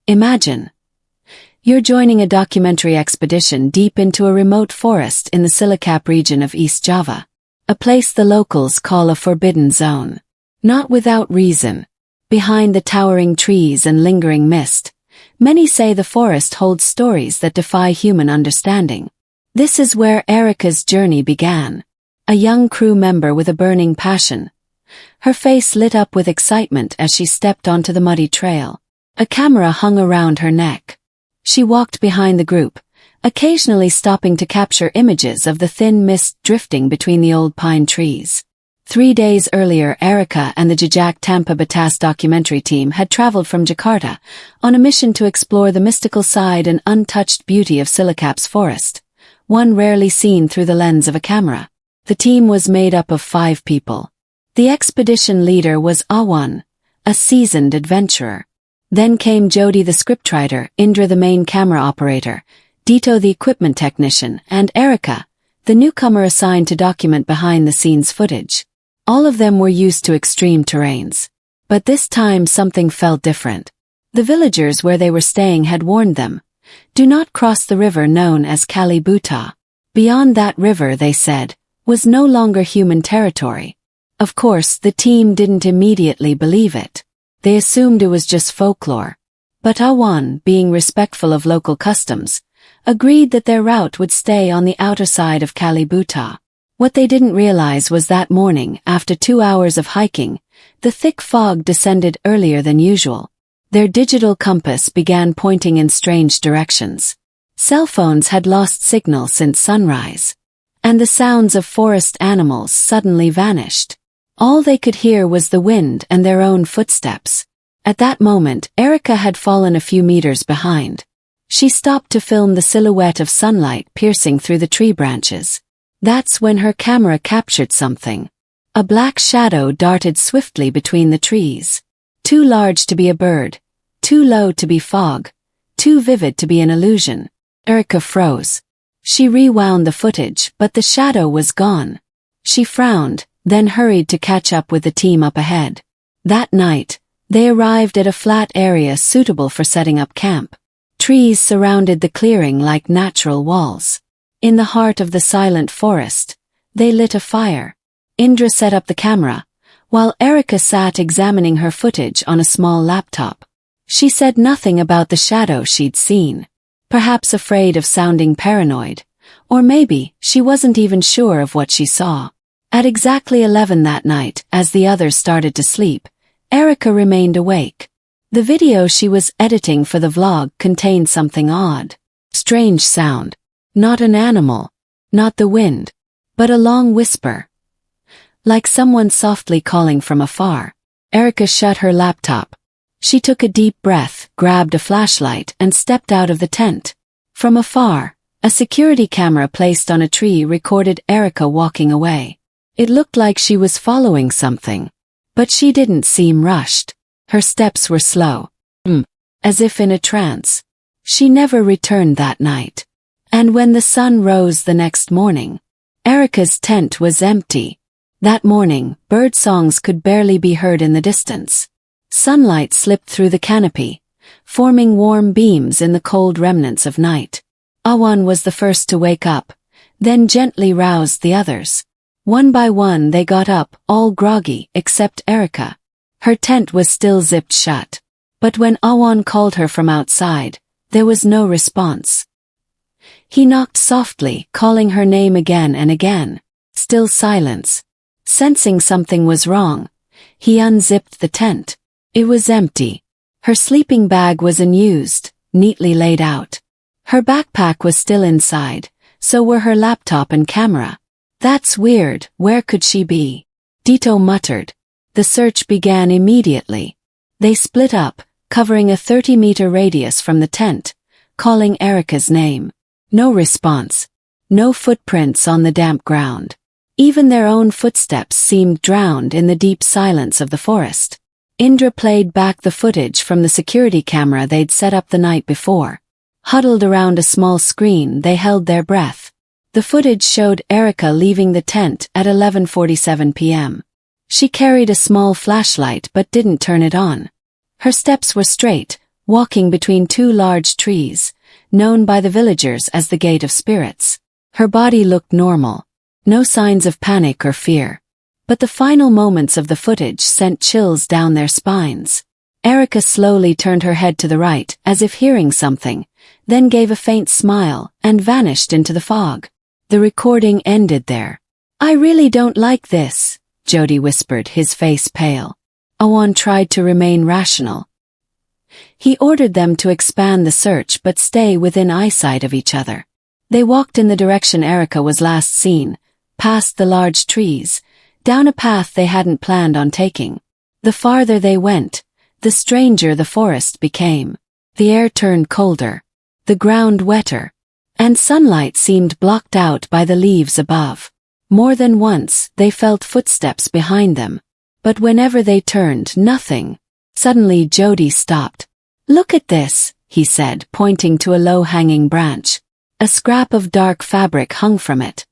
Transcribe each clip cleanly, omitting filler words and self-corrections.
Imagine. You're joining a documentary expedition deep into a remote forest in the Cilacap region of East Java, a place the locals call a forbidden zone. Not without reason. Behind the towering trees and lingering mist, many say the forest holds stories that defy human understanding. This is where Erica's journey began. A young crew member with a burning passion. Her face lit up with excitement as she stepped onto the muddy trail. A camera hung around her neck. She walked behind the group, occasionally stopping to capture images of the thin mist drifting between the old pine trees. 3 days earlier, Erica and the JEJAK Tampa Batas documentary team had traveled from Jakarta on a mission to explore the mystical side and untouched beauty of Cilacap's forest, one rarely seen through the lens of a camera. The team was made up of 5 people. The expedition leader was Awan, a seasoned adventurer. Then came Jody the scriptwriter, Indra the main camera operator, Dito the equipment technician, and Erica, the newcomer assigned to document behind-the-scenes footage. All of them were used to extreme terrains. But this time something felt different. The villagers where they were staying had warned them, do not cross the river known as Kalibuta. Beyond that river, they said, was no longer human territory. Of course, the team didn't immediately believe it. They assumed it was just folklore. But Awan, being respectful of local customs, agreed that their route would stay on the outer side of Kalibuta. What they didn't realize was that morning, after 2 hours of hiking, the thick fog descended earlier than usual. Their digital compass began pointing in strange directions. Cell phones had lost signal since sunrise. And the sounds of forest animals suddenly vanished. All they could hear was the wind and their own footsteps. At that moment, Erica had fallen a few meters behind. She stopped to film the silhouette of sunlight piercing through the tree branches. That's when her camera captured something. A black shadow darted swiftly between the trees. Too large to be a bird, too low to be fog, too vivid to be an illusion. Erica froze. She rewound the footage, but the shadow was gone. She frowned, then hurried to catch up with the team up ahead. That night, they arrived at a flat area suitable for setting up camp. Trees surrounded the clearing like natural walls. In the heart of the silent forest, they lit a fire. Indra set up the camera, while Erica sat examining her footage on a small laptop. She said nothing about the shadow she'd seen. Perhaps afraid of sounding paranoid, or maybe she wasn't even sure of what she saw. At exactly 11 that night, as the others started to sleep, Erica remained awake. The video she was editing for the vlog contained something odd. Strange sound. Not an animal. Not the wind. But a long whisper. Like someone softly calling from afar. Erica shut her laptop. She took a deep breath, grabbed a flashlight, and stepped out of the tent. From afar, a security camera placed on a tree recorded Erica walking away. It looked like she was following something. But she didn't seem rushed. Her steps were slow. As if in a trance. She never returned that night. And when the sun rose the next morning, Erica's tent was empty. That morning, bird songs could barely be heard in the distance. Sunlight slipped through the canopy, forming warm beams in the cold remnants of night. Awan was the first to wake up, then gently roused the others. One by one they got up, all groggy, except Erica. Her tent was still zipped shut. But when Awan called her from outside, there was no response. He knocked softly, calling her name again and again. Still silence. Sensing something was wrong, he unzipped the tent. It was empty. Her sleeping bag was unused, neatly laid out. Her backpack was still inside, so were her laptop and camera. That's weird, where could she be? Dito muttered. The search began immediately. They split up, covering a 30-meter radius from the tent, calling Erica's name. No response. No footprints on the damp ground. Even their own footsteps seemed drowned in the deep silence of the forest. Indra played back the footage from the security camera they'd set up the night before. Huddled around a small screen, they held their breath. The footage showed Erica leaving the tent at 11:47 p.m. She carried a small flashlight but didn't turn it on. Her steps were straight, walking between two large trees, known by the villagers as the Gate of Spirits. Her body looked normal, no signs of panic or fear. But the final moments of the footage sent chills down their spines. Erica slowly turned her head to the right, as if hearing something, then gave a faint smile and vanished into the fog. The recording ended there. "I really don't like this," Jody whispered, his face pale. Awan tried to remain rational. He ordered them to expand the search but stay within eyesight of each other. They walked in the direction Erica was last seen, past the large trees, down a path they hadn't planned on taking. The farther they went, the stranger the forest became. The air turned colder, the ground wetter, and sunlight seemed blocked out by the leaves above. More than once, they felt footsteps behind them, but whenever they turned, nothing. Suddenly Jody stopped. "Look at this," he said, pointing to a low-hanging branch. A scrap of dark fabric hung from it,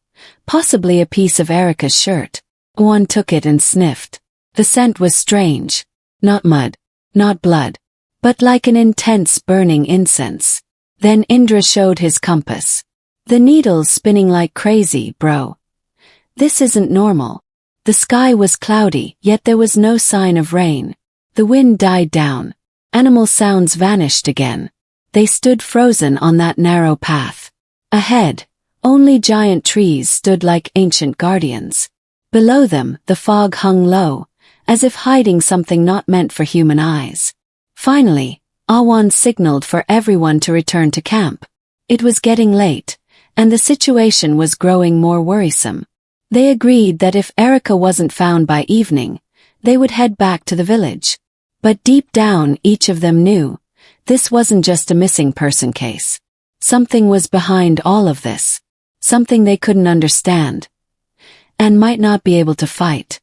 possibly a piece of Erica's shirt. One took it and sniffed. The scent was strange. Not mud, not blood, but like an intense burning incense. Then Indra showed his compass. "The needle's spinning like crazy, bro. This isn't normal." The sky was cloudy, yet there was no sign of rain. The wind died down. Animal sounds vanished again. They stood frozen on that narrow path. Ahead, only giant trees stood like ancient guardians. Below them, the fog hung low, as if hiding something not meant for human eyes. Finally, Awan signaled for everyone to return to camp. It was getting late, and the situation was growing more worrisome. They agreed that if Erica wasn't found by evening, they would head back to the village. But deep down, each of them knew, this wasn't just a missing person case. Something was behind all of this. Something they couldn't understand, and might not be able to fight.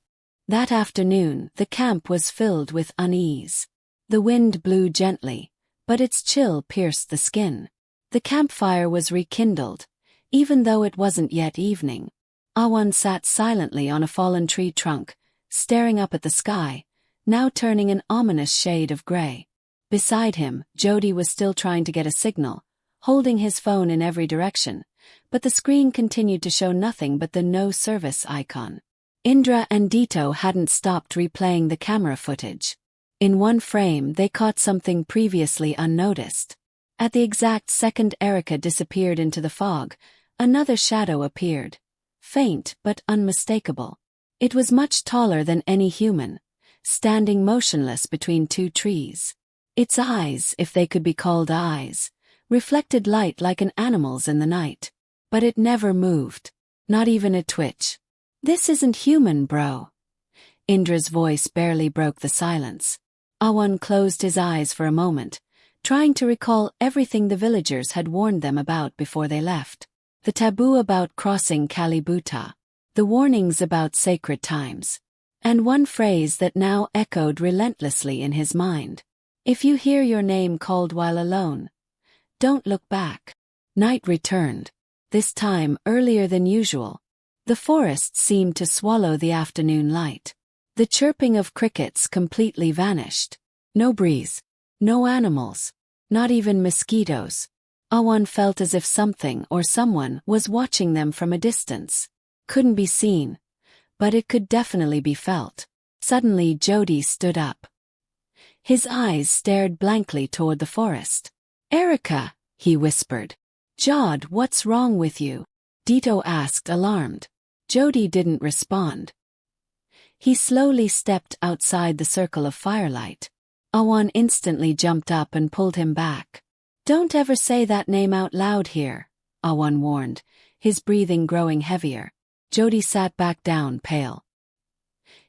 That afternoon, the camp was filled with unease. The wind blew gently, but its chill pierced the skin. The campfire was rekindled, even though it wasn't yet evening. Awan sat silently on a fallen tree trunk, staring up at the sky, now turning an ominous shade of gray. Beside him, Jody was still trying to get a signal, holding his phone in every direction, but the screen continued to show nothing but the no service icon. Indra and Dito hadn't stopped replaying the camera footage. In one frame, they caught something previously unnoticed. At the exact second Erica disappeared into the fog, another shadow appeared. Faint but unmistakable. It was much taller than any human, standing motionless between two trees. Its eyes, if they could be called eyes, reflected light like an animal's in the night. But it never moved, not even a twitch. "This isn't human, bro." Indra's voice barely broke the silence. Awan closed his eyes for a moment, trying to recall everything the villagers had warned them about before they left. The taboo about crossing Kalibuta, the warnings about sacred times, and one phrase that now echoed relentlessly in his mind. "If you hear your name called while alone, don't look back." Night returned, this time earlier than usual. The forest seemed to swallow the afternoon light. The chirping of crickets completely vanished. No breeze, no animals, not even mosquitoes. Awan felt as if something or someone was watching them from a distance. Couldn't be seen, but it could definitely be felt. Suddenly Jody stood up. His eyes stared blankly toward the forest. "Erica," he whispered. "Jod, what's wrong with you?" Dito asked, alarmed. Jody didn't respond. He slowly stepped outside the circle of firelight. Awan instantly jumped up and pulled him back. "Don't ever say that name out loud here," Awan warned, his breathing growing heavier. Jody sat back down, pale.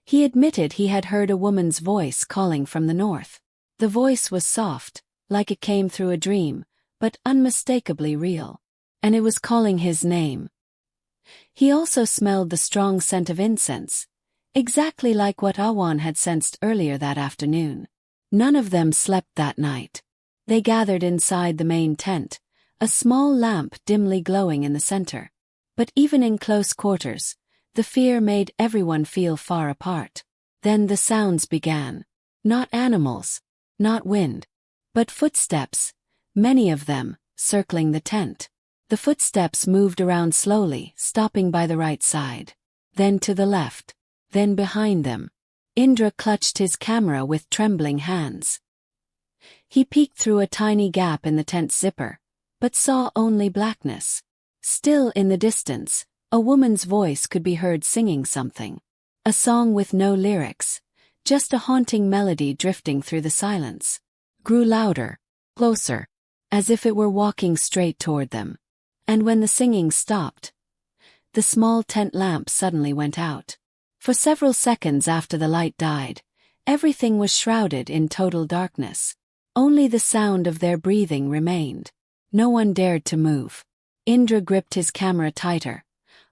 He admitted he had heard a woman's voice calling from the north. The voice was soft, like it came through a dream, but unmistakably real. And it was calling his name. He also smelled the strong scent of incense, exactly like what Awan had sensed earlier that afternoon. None of them slept that night. They gathered inside the main tent, a small lamp dimly glowing in the center. But even in close quarters, the fear made everyone feel far apart. Then the sounds began. Not animals, not wind, But footsteps, many of them, circling the tent. The footsteps moved around slowly, stopping by the right side. Then to the left. Then behind them. Indra clutched his camera with trembling hands. He peeked through a tiny gap in the tent's zipper, but saw only blackness. Still in the distance, a woman's voice could be heard singing something. A song with no lyrics, just a haunting melody drifting through the silence. Grew louder, closer, as if it were walking straight toward them. And when the singing stopped, the small tent lamp suddenly went out. For several seconds after the light died, everything was shrouded in total darkness. Only the sound of their breathing remained. No one dared to move. Indra gripped his camera tighter,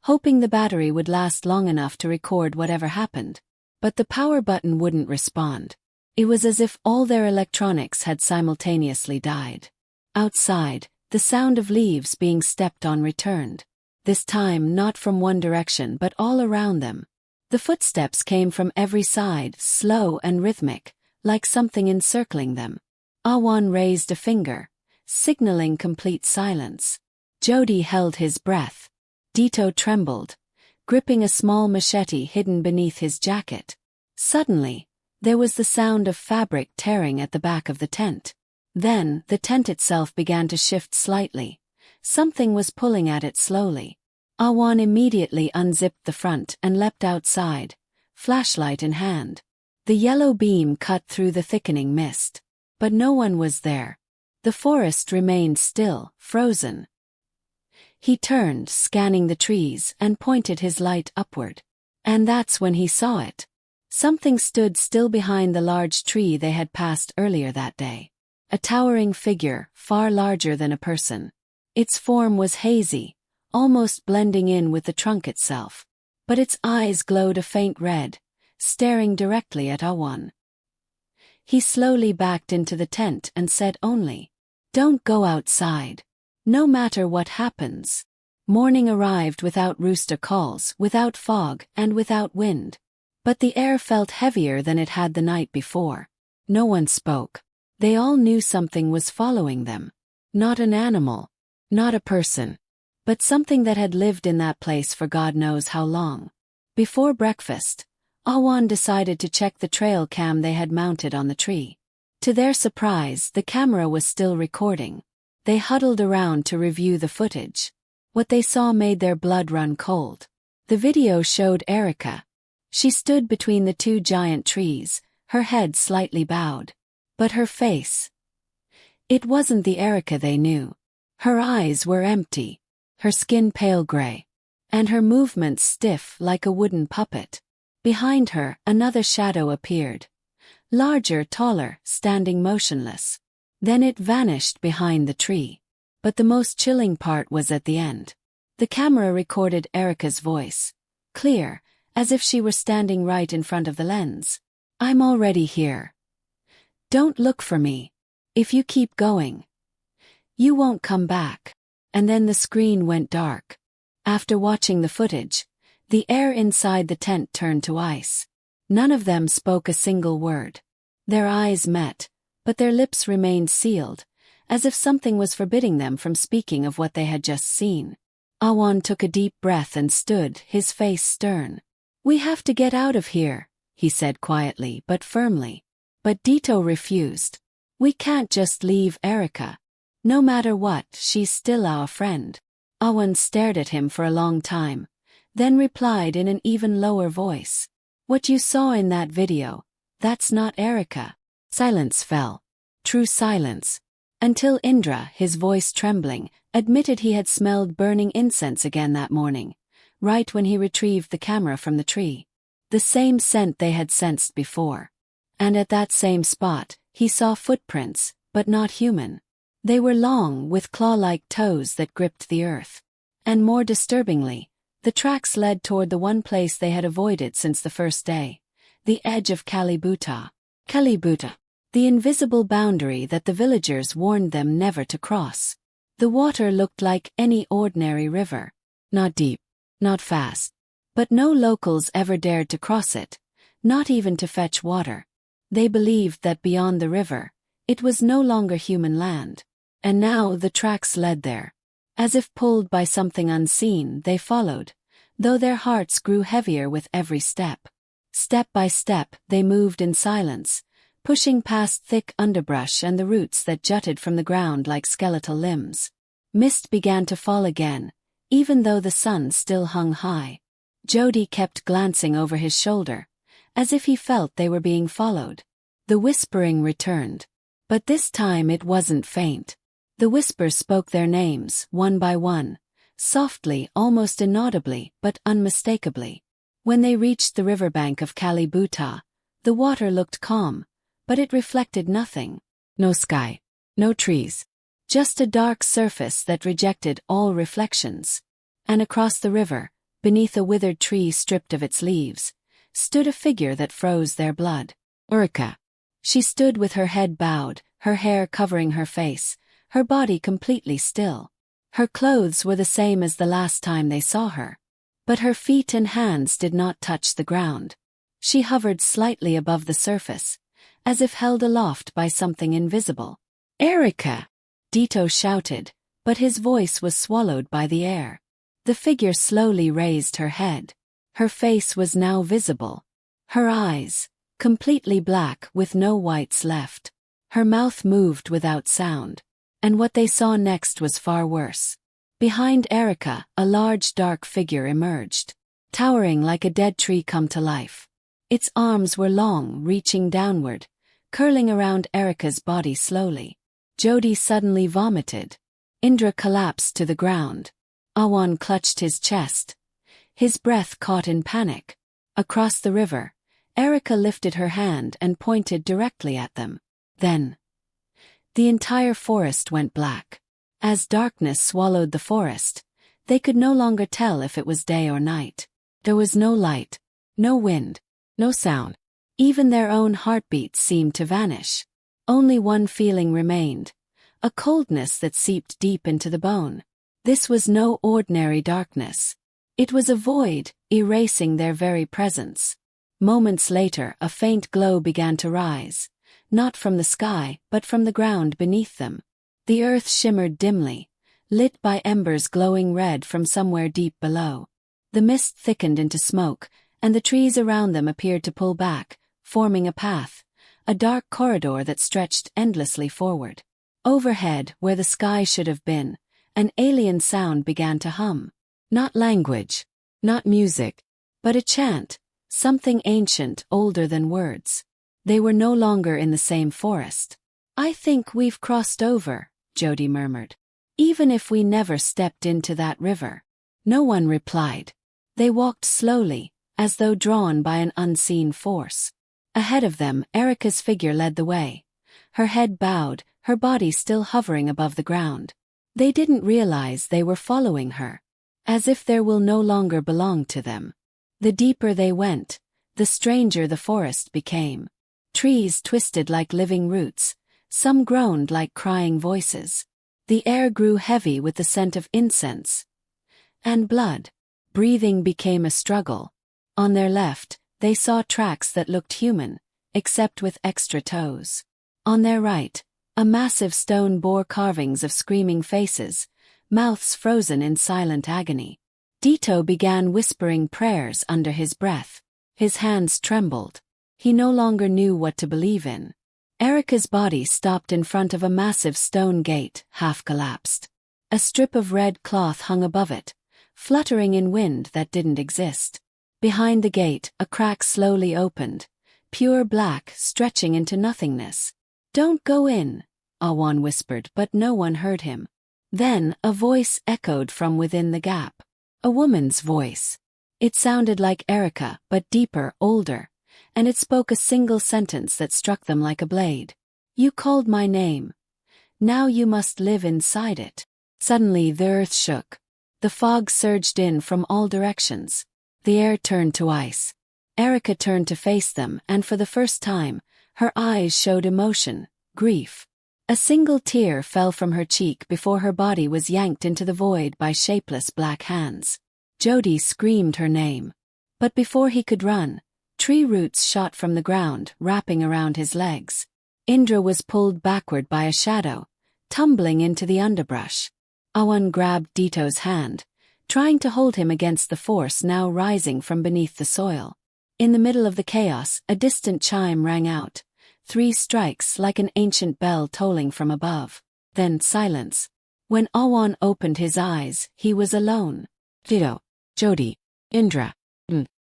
hoping the battery would last long enough to record whatever happened. But the power button wouldn't respond. It was as if all their electronics had simultaneously died. Outside, the sound of leaves being stepped on returned. This time not from one direction but all around them. The footsteps came from every side, slow and rhythmic, like something encircling them. Awan raised a finger, signaling complete silence. Jody held his breath. Dito trembled, gripping a small machete hidden beneath his jacket. Suddenly, there was the sound of fabric tearing at the back of the tent. Then, the tent itself began to shift slightly. Something was pulling at it slowly. Awan immediately unzipped the front and leapt outside, flashlight in hand. The yellow beam cut through the thickening mist. But no one was there. The forest remained still, frozen. He turned, scanning the trees, and pointed his light upward. And that's when he saw it. Something stood still behind the large tree they had passed earlier that day. A towering figure, far larger than a person. Its form was hazy, almost blending in with the trunk itself. But its eyes glowed a faint red, staring directly at Awan. He slowly backed into the tent and said only, "Don't go outside. No matter what happens." Morning arrived without rooster calls, without fog, and without wind. But the air felt heavier than it had the night before. No one spoke. They all knew something was following them. Not an animal, not a person, but something that had lived in that place for God knows how long. Before breakfast, Awan decided to check the trail cam they had mounted on the tree. To their surprise, the camera was still recording. They huddled around to review the footage. What they saw made their blood run cold. The video showed Erica. She stood between the two giant trees, her head slightly bowed. But her face. It wasn't the Erica they knew. Her eyes were empty, her skin pale gray, and her movements stiff like a wooden puppet. Behind her, another shadow appeared. Larger, taller, standing motionless. Then it vanished behind the tree. But the most chilling part was at the end. The camera recorded Erica's voice. Clear, as if she were standing right in front of the lens. "I'm already here. Don't look for me. If you keep going, you won't come back." And then the screen went dark. After watching the footage, the air inside the tent turned to ice. None of them spoke a single word. Their eyes met, but their lips remained sealed, as if something was forbidding them from speaking of what they had just seen. Awan took a deep breath and stood, his face stern. "We have to get out of here," he said quietly but firmly. But Dito refused. "We can't just leave Erica. No matter what, she's still our friend." Awan stared at him for a long time, then replied in an even lower voice. "What you saw in that video, that's not Erica." Silence fell. True silence. Until Indra, his voice trembling, admitted he had smelled burning incense again that morning, right when he retrieved the camera from the tree. The same scent they had sensed before. And at that same spot, he saw footprints, but not human. They were long, with claw-like toes that gripped the earth. And more disturbingly, the tracks led toward the one place they had avoided since the first day, the edge of Kalibuta. Kalibuta, the invisible boundary that the villagers warned them never to cross. The water looked like any ordinary river. Not deep, not fast. But no locals ever dared to cross it, not even to fetch water. They believed that beyond the river, It was no longer human land. And now the tracks led there. As if pulled by something unseen, they followed, though their hearts grew heavier with every step. Step by step, they moved in silence, pushing past thick underbrush and the roots that jutted from the ground like skeletal limbs. Mist began to fall again, even though the sun still hung high. Jody kept glancing over his shoulder, as if he felt they were being followed. The whispering returned. But this time it wasn't faint. The whisper spoke their names, one by one, softly, almost inaudibly, but unmistakably. When they reached the riverbank of Kalibuta, the water looked calm, but it reflected nothing. No sky, no trees, just a dark surface that rejected all reflections. And across the river, beneath a withered tree stripped of its leaves, stood a figure that froze their blood. Urika. She stood with her head bowed, her hair covering her face, her body completely still. Her clothes were the same as the last time they saw her. But her feet and hands did not touch the ground. She hovered slightly above the surface, as if held aloft by something invisible. "Erika!" Dito shouted, but his voice was swallowed by the air. The figure slowly raised her head. Her face was now visible. Her eyes, completely black with no whites left. Her mouth moved without sound. And what they saw next was far worse. Behind Erika, a large dark figure emerged, towering like a dead tree come to life. Its arms were long, reaching downward, curling around Erika's body slowly. Jody suddenly vomited. Indra collapsed to the ground. Awan clutched his chest. His breath caught in panic. Across the river, Erika lifted her hand and pointed directly at them. Then, the entire forest went black. As darkness swallowed the forest, they could no longer tell if it was day or night. There was no light, no wind, no sound. Even their own heartbeats seemed to vanish. Only one feeling remained, a coldness that seeped deep into the bone. This was no ordinary darkness. It was a void, erasing their very presence. Moments later, a faint glow began to rise, not from the sky, but from the ground beneath them. The earth shimmered dimly, lit by embers glowing red from somewhere deep below. The mist thickened into smoke, and the trees around them appeared to pull back, forming a path, a dark corridor that stretched endlessly forward. Overhead, where the sky should have been, an alien sound began to hum. Not language, not music, but a chant, something ancient, older than words. They were no longer in the same forest. "I think we've crossed over," Jody murmured. "Even if we never stepped into that river." No one replied. They walked slowly, as though drawn by an unseen force. Ahead of them, Erika's figure led the way. Her head bowed, her body still hovering above the ground. They didn't realize they were following her, as if their will no longer belonged to them. The deeper they went, the stranger the forest became. Trees twisted like living roots, some groaned like crying voices. The air grew heavy with the scent of incense and blood. Breathing became a struggle. On their left, they saw tracks that looked human, except with extra toes. On their right, a massive stone bore carvings of screaming faces, mouths frozen in silent agony. Dito began whispering prayers under his breath. His hands trembled. He no longer knew what to believe in. Erika's body stopped in front of a massive stone gate, half collapsed. A strip of red cloth hung above it, fluttering in wind that didn't exist. Behind the gate, a crack slowly opened, pure black, stretching into nothingness. "Don't go in," Awan whispered, but no one heard him. Then, a voice echoed from within the gap. A woman's voice. It sounded like Erika, but deeper, older, and it spoke a single sentence that struck them like a blade. "You called my name. Now you must live inside it." Suddenly the earth shook. The fog surged in from all directions. The air turned to ice. Erika turned to face them, and for the first time, her eyes showed emotion, grief. A single tear fell from her cheek before her body was yanked into the void by shapeless black hands. Jody screamed her name. But before he could run, tree roots shot from the ground, wrapping around his legs. Indra was pulled backward by a shadow, tumbling into the underbrush. Awan grabbed Dito's hand, trying to hold him against the force now rising from beneath the soil. In the middle of the chaos, a distant chime rang out, 3 strikes like an ancient bell tolling from above. Then silence. When Awan opened his eyes, he was alone. Dito, Jody, Indra.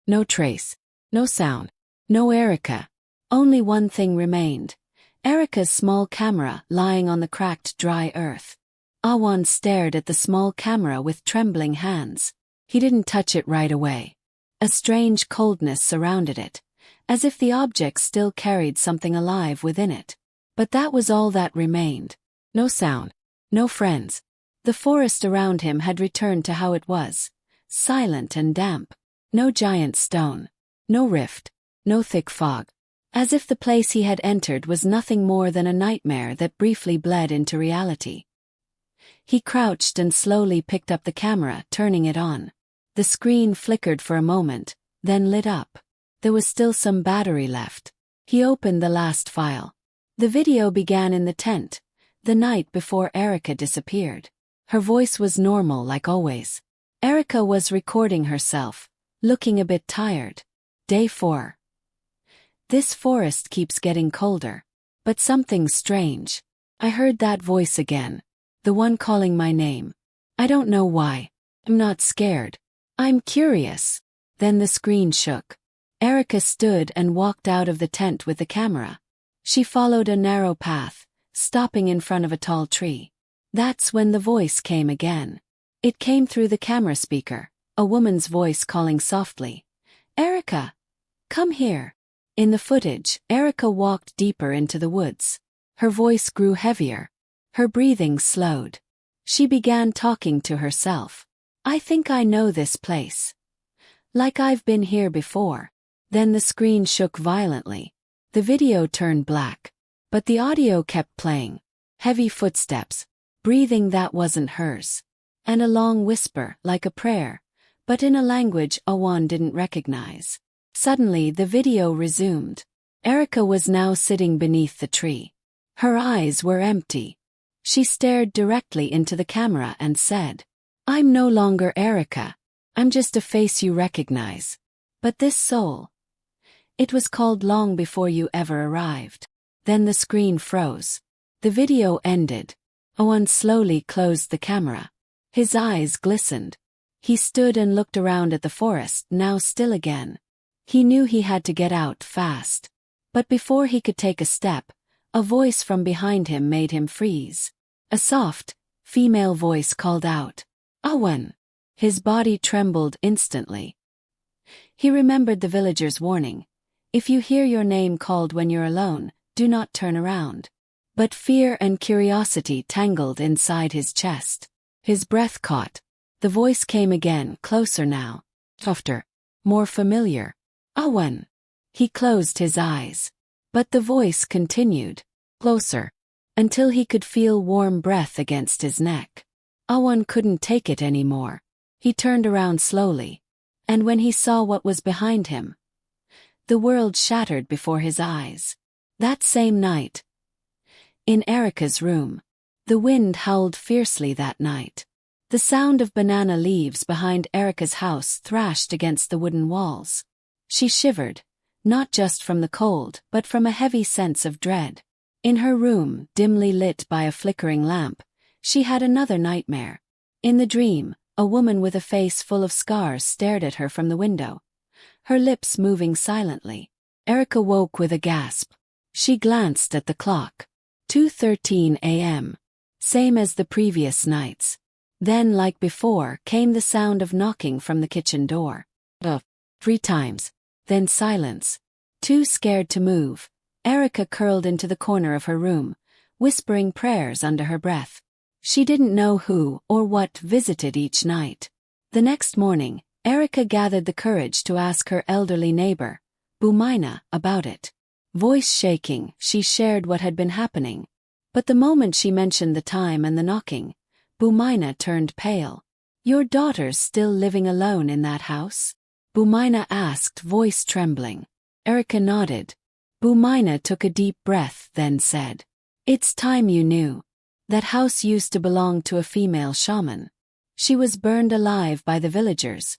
No trace. No sound. No Erica. Only one thing remained. Erica's small camera lying on the cracked dry earth. Awan stared at the small camera with trembling hands. He didn't touch it right away. A strange coldness surrounded it, as if the object still carried something alive within it. But that was all that remained. No sound. No friends. The forest around him had returned to how it was, silent and damp. No giant stone. No rift. No thick fog. As if the place he had entered was nothing more than a nightmare that briefly bled into reality. He crouched and slowly picked up the camera, turning it on. The screen flickered for a moment, then lit up. There was still some battery left. He opened the last file. The video began in the tent, the night before Erica disappeared. Her voice was normal like always. Erica was recording herself, looking a bit tired. Day 4. This forest keeps getting colder. But something's strange. I heard that voice again. The one calling my name. I don't know why. I'm not scared. I'm curious. Then the screen shook. Erica stood and walked out of the tent with the camera. She followed a narrow path, stopping in front of a tall tree. That's when the voice came again. It came through the camera speaker, a woman's voice calling softly. Erica! Come here. In the footage, Erica walked deeper into the woods. Her voice grew heavier. Her breathing slowed. She began talking to herself. I think I know this place. Like I've been here before. Then the screen shook violently. The video turned black. But the audio kept playing. Heavy footsteps. Breathing that wasn't hers. And a long whisper, like a prayer, but in a language Awan didn't recognize. Suddenly the video resumed. Erica was now sitting beneath the tree. Her eyes were empty. She stared directly into the camera and said, I'm no longer Erica. I'm just a face you recognize. But this soul. It was called long before you ever arrived. Then the screen froze. The video ended. Awan slowly closed the camera. His eyes glistened. He stood and looked around at the forest, now still again. He knew he had to get out fast. But before he could take a step, a voice from behind him made him freeze. A soft, female voice called out, Awan! His body trembled instantly. He remembered the villager's warning. If you hear your name called when you're alone, do not turn around. But fear and curiosity tangled inside his chest. His breath caught. The voice came again, closer now. Softer. More familiar. Awan. He closed his eyes. But the voice continued. Closer. Until he could feel warm breath against his neck. Awan couldn't take it anymore. He turned around slowly. And when he saw what was behind him, the world shattered before his eyes. That same night. In Erica's room. The wind howled fiercely that night. The sound of banana leaves behind Erica's house thrashed against the wooden walls. She shivered, not just from the cold, but from a heavy sense of dread. In her room, dimly lit by a flickering lamp, she had another nightmare. In the dream, a woman with a face full of scars stared at her from the window, her lips moving silently. Erica woke with a gasp. She glanced at the clock. 2:13 a.m. Same as the previous nights. Then, like before, came the sound of knocking from the kitchen door. 3 times. Then silence. Too scared to move, Erica curled into the corner of her room, whispering prayers under her breath. She didn't know who or what visited each night. The next morning, Erica gathered the courage to ask her elderly neighbor, Bumaina, about it. Voice shaking, she shared what had been happening. But the moment she mentioned the time and the knocking, Bumaina turned pale. Your daughter's still living alone in that house? Bumaina asked, voice trembling. Erica nodded. Bumaina took a deep breath, then said, "It's time you knew. That house used to belong to a female shaman. She was burned alive by the villagers.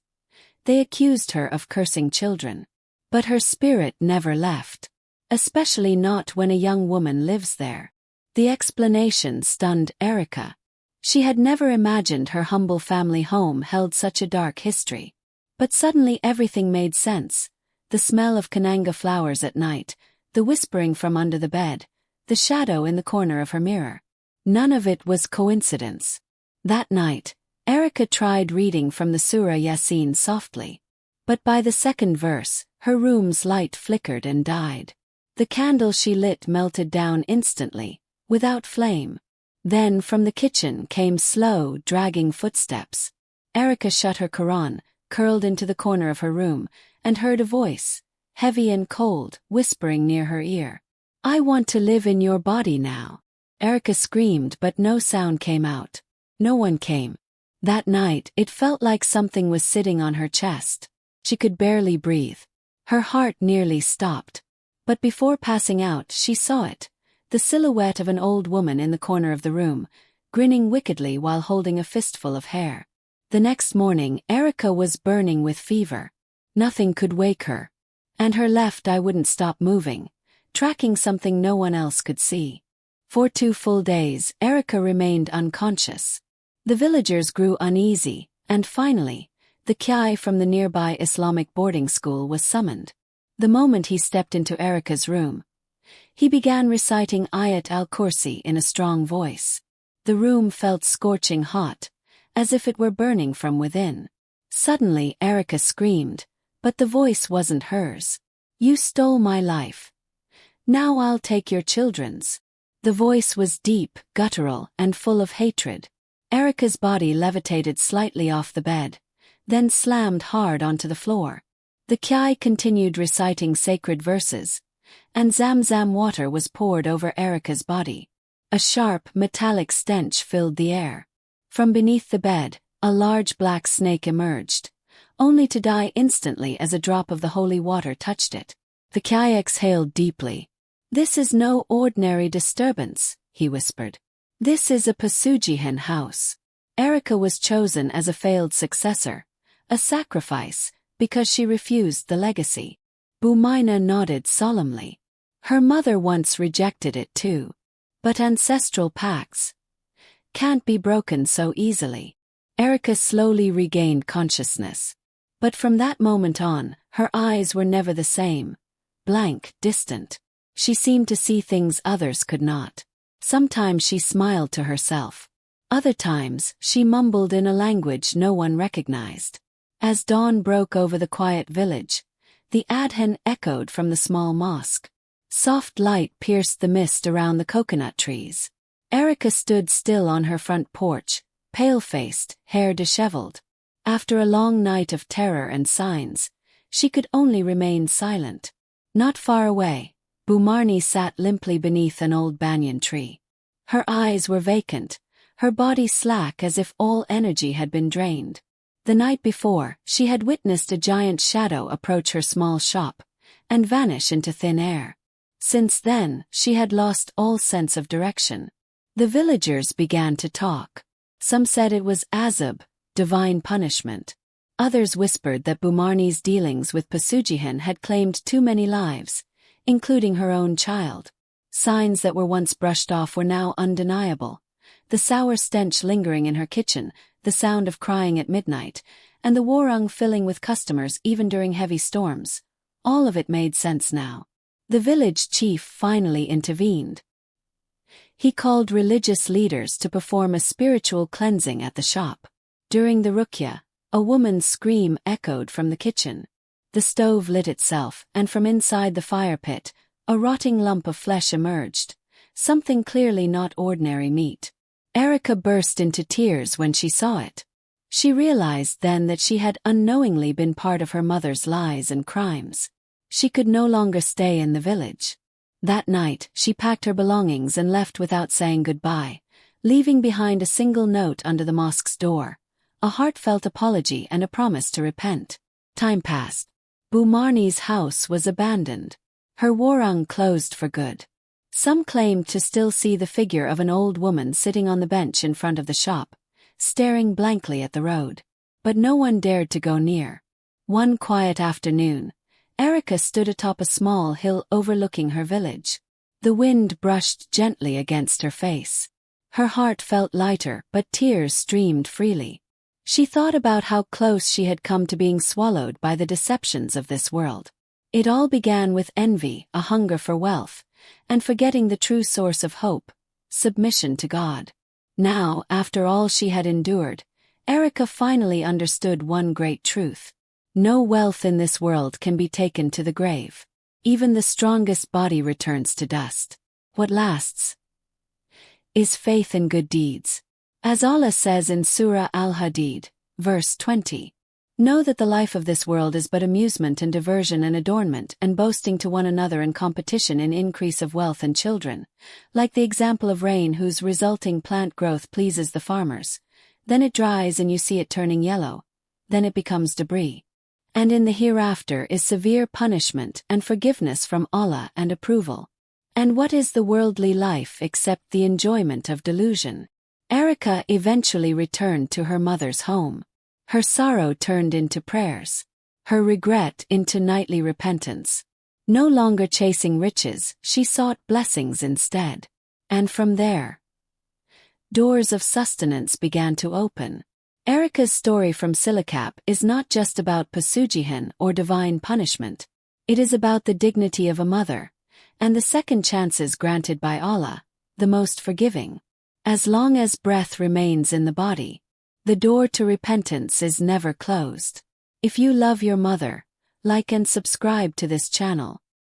They accused her of cursing children. But her spirit never left. Especially not when a young woman lives there." The explanation stunned Erica. She had never imagined her humble family home held such a dark history. But suddenly everything made sense. The smell of kananga flowers at night, the whispering from under the bed, the shadow in the corner of her mirror. None of it was coincidence. That night, Erica tried reading from the Surah Yasin softly. But by the second verse, her room's light flickered and died. The candle she lit melted down instantly, without flame. Then from the kitchen came slow, dragging footsteps. Erica shut her Quran, curled into the corner of her room, and heard a voice, heavy and cold, whispering near her ear. "I want to live in your body now." Erica screamed, but no sound came out. No one came. That night, it felt like something was sitting on her chest. She could barely breathe. Her heart nearly stopped. But before passing out, she saw it. The silhouette of an old woman in the corner of the room, grinning wickedly while holding a fistful of hair. The next morning, Erica was burning with fever. Nothing could wake her. And her left eye wouldn't stop moving, tracking something no one else could see. For 2 full days, Erica remained unconscious. The villagers grew uneasy, and finally, the Kyai from the nearby Islamic boarding school was summoned. The moment he stepped into Erica's room, he began reciting Ayat al-Kursi in a strong voice. The room felt scorching hot, as if it were burning from within. Suddenly Erica screamed, but the voice wasn't hers. "You stole my life. Now I'll take your children's." The voice was deep, guttural, and full of hatred. Erica's body levitated slightly off the bed, then slammed hard onto the floor. The Kyai continued reciting sacred verses, and Zamzam water was poured over Erica's body. A sharp, metallic stench filled the air. From beneath the bed, a large black snake emerged, only to die instantly as a drop of the holy water touched it. The Kyai exhaled deeply. "This is no ordinary disturbance," he whispered. "This is a Pasujihan house." Erica was chosen as a failed successor, a sacrifice, because she refused the legacy. Bumaina nodded solemnly. Her mother once rejected it too. But ancestral pacts can't be broken so easily. Erica slowly regained consciousness. But from that moment on, her eyes were never the same. Blank, distant. She seemed to see things others could not. Sometimes she smiled to herself. Other times, she mumbled in a language no one recognized. As dawn broke over the quiet village, the adhan echoed from the small mosque. Soft light pierced the mist around the coconut trees. Erica stood still on her front porch, pale-faced, hair disheveled. After a long night of terror and signs, she could only remain silent. Not far away, Bumarni sat limply beneath an old banyan tree. Her eyes were vacant, her body slack as if all energy had been drained. The night before, she had witnessed a giant shadow approach her small shop and vanish into thin air. Since then, she had lost all sense of direction. The villagers began to talk. Some said it was azab, divine punishment. Others whispered that Bumarni's dealings with Pasujihan had claimed too many lives, including her own child. Signs that were once brushed off were now undeniable. The sour stench lingering in her kitchen, the sound of crying at midnight, and the warung filling with customers even during heavy storms. All of it made sense now. The village chief finally intervened. He called religious leaders to perform a spiritual cleansing at the shop. During the ruqya, a woman's scream echoed from the kitchen. The stove lit itself, and from inside the fire pit, a rotting lump of flesh emerged, something clearly not ordinary meat. Erica burst into tears when she saw it. She realized then that she had unknowingly been part of her mother's lies and crimes. She could no longer stay in the village. That night, she packed her belongings and left without saying goodbye, leaving behind a single note under the mosque's door, a heartfelt apology and a promise to repent. Time passed. Bumarni's house was abandoned. Her warung closed for good. Some claimed to still see the figure of an old woman sitting on the bench in front of the shop, staring blankly at the road. But no one dared to go near. One quiet afternoon, Erica stood atop a small hill overlooking her village. The wind brushed gently against her face. Her heart felt lighter, but tears streamed freely. She thought about how close she had come to being swallowed by the deceptions of this world. It all began with envy, a hunger for wealth, and forgetting the true source of hope, submission to God. Now, after all she had endured, Erica finally understood one great truth. No wealth in this world can be taken to the grave. Even the strongest body returns to dust. What lasts is faith and good deeds. As Allah says in Surah Al-Hadid, verse 20, "Know that the life of this world is but amusement and diversion and adornment and boasting to one another and competition in increase of wealth and children, like the example of rain whose resulting plant growth pleases the farmers. Then it dries and you see it turning yellow. Then it becomes debris. And in the hereafter is severe punishment and forgiveness from Allah and approval. And what is the worldly life except the enjoyment of delusion?" Erica eventually returned to her mother's home. Her sorrow turned into prayers. Her regret into nightly repentance. No longer chasing riches, she sought blessings instead. And from there, doors of sustenance began to open. Erica's story from Silicap is not just about pasujihan or divine punishment. It is about the dignity of a mother, and the second chances granted by Allah, the most forgiving. As long as breath remains in the body, the door to repentance is never closed. If you love your mother, like and subscribe to this channel.